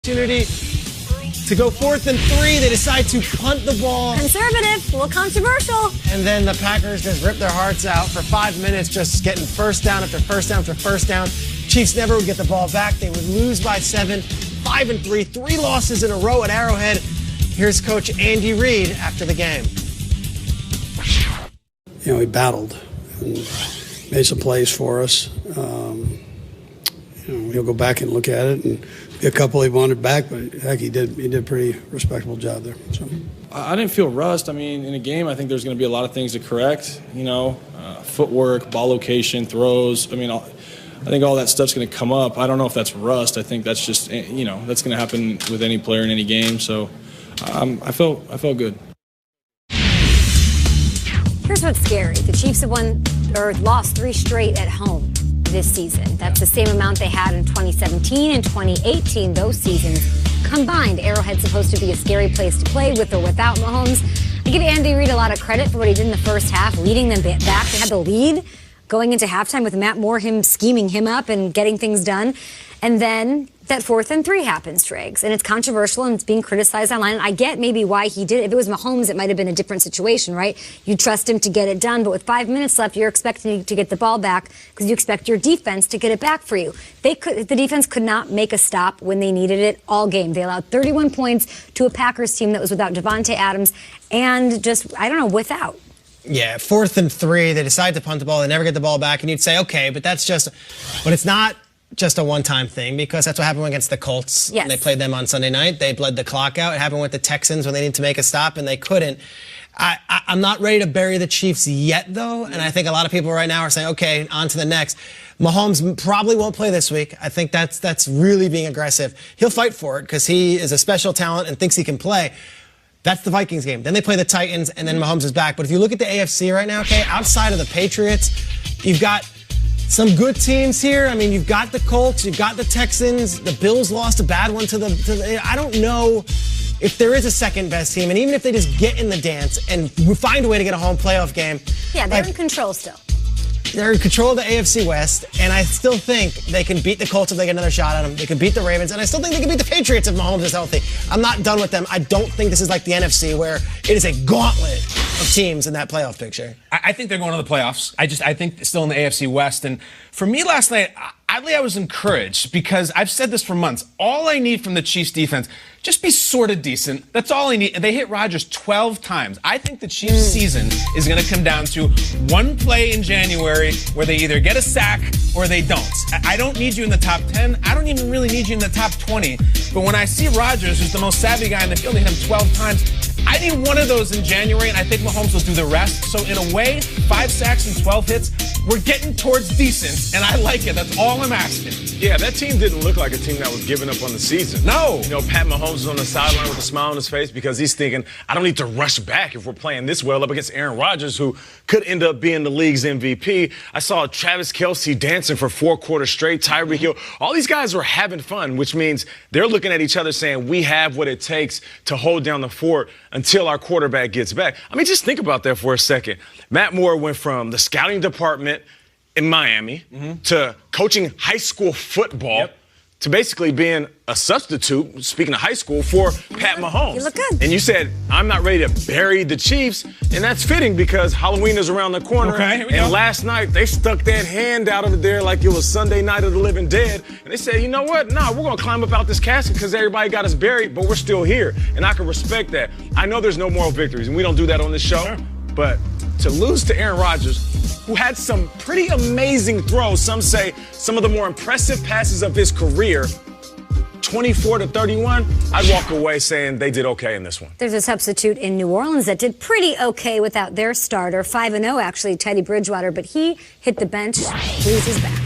Opportunity to go 4th and 3. They decide to punt the ball. Conservative, a little controversial. And then the Packers just rip their hearts out for 5 minutes, just getting first down after first down after first down. Chiefs never would get the ball back. They would lose by 7, 5 and 3, 3 losses in a row at Arrowhead. Here's Coach Andy Reid after the game. You know, he battled and made some plays for us. He'll go back and look at it, and a couple he wanted back, but heck, he did a pretty respectable job there. So I didn't feel rushed. I mean, in a game, I think there's going to be a lot of things to correct. Footwork, ball location, throws. I mean, I think all that stuff's going to come up. I don't know if that's rust. I think that's just that's going to happen with any player in any game. So I felt good. Here's what's scary: the Chiefs have lost 3 straight at home this season. That's the same amount they had in 2017 and 2018. Those seasons combined. Arrowhead's supposed to be a scary place to play with or without Mahomes. I give Andy Reid a lot of credit for what he did in the first half, leading them back. They had the lead going into halftime with Matt Moore, him scheming him up and getting things done. And then that 4th and 3 happens, Triggs. And it's controversial and it's being criticized online. And I get maybe why he did it. If it was Mahomes, it might have been a different situation, right? You trust him to get it done. But with 5 minutes left, you're expecting to get the ball back because you expect your defense to get it back for you. The defense could not make a stop when they needed it all game. They allowed 31 points to a Packers team that was without Davante Adams and just, without. Yeah, 4th and 3. They decide to punt the ball. They never get the ball back. And you'd say, okay, but it's not just a one-time thing, because that's what happened against the Colts. Yes. They played them on Sunday night. They bled the clock out. It happened with the Texans when they needed to make a stop, and they couldn't. I'm not ready to bury the Chiefs yet, though, and I think a lot of people right now are saying, okay, on to the next. Mahomes probably won't play this week. I think that's really being aggressive. He'll fight for it because he is a special talent and thinks he can play. That's the Vikings game. Then they play the Titans, and then Mahomes is back. But if you look at the AFC right now, okay, outside of the Patriots, you've got some good teams here. I mean, you've got the Colts, you've got the Texans. The Bills lost a bad one to the I don't know if there is a second best team. And even if they just get in the dance and find a way to get a home playoff game. Yeah, they're in control still. They're in control of the AFC West, and I still think they can beat the Colts if they get another shot at them. They can beat the Ravens, and I still think they can beat the Patriots if Mahomes is healthy. I'm not done with them. I don't think this is like the NFC where it is a gauntlet of teams in that playoff picture. I think they're going to the playoffs. I think still in the AFC West. And for me last night, oddly, I was encouraged because I've said this for months. All I need from the Chiefs defense, just be sort of decent. That's all I need. They hit Rodgers 12 times. I think the Chiefs season is going to come down to one play in January where they either get a sack or they don't. I don't need you in the top 10. I don't even really need you in the top 20. But when I see Rodgers, who's the most savvy guy in the field, hit him 12 times, I need one of those in January, and I think Mahomes will do the rest. So in a way, 5 sacks and 12 hits, we're getting towards decent, and I like it. That's all I'm asking. Yeah, that team didn't look like a team that was giving up on the season. No. Pat Mahomes is on the sideline with a smile on his face because he's thinking, I don't need to rush back if we're playing this well up against Aaron Rodgers, who could end up being the league's MVP. I saw Travis Kelce dancing for 4 quarters straight, Tyreek Hill. All these guys were having fun, which means they're looking at each other saying, we have what it takes to hold down the fort until our quarterback gets back. I mean, just think about that for a second. Matt Moore went from the scouting department in Miami to coaching high school football to basically being a substitute, speaking of high school, for Pat Mahomes. You look good. And you said, I'm not ready to bury the Chiefs, and that's fitting because Halloween is around the corner. Okay, here we go. And last night, they stuck that hand out of there like it was Sunday night of the living dead, and they said, you know what? Nah, we're going to climb up out this casket because everybody got us buried, but we're still here, and I can respect that. I know there's no moral victories, and we don't do that on this show, but to lose to Aaron Rodgers, who had some pretty amazing throws, some say some of the more impressive passes of his career, 24-31, I'd walk away saying they did okay in this one. There's a substitute in New Orleans that did pretty okay without their starter. 5-0, actually, Teddy Bridgewater, but he hit the bench, bruised his back.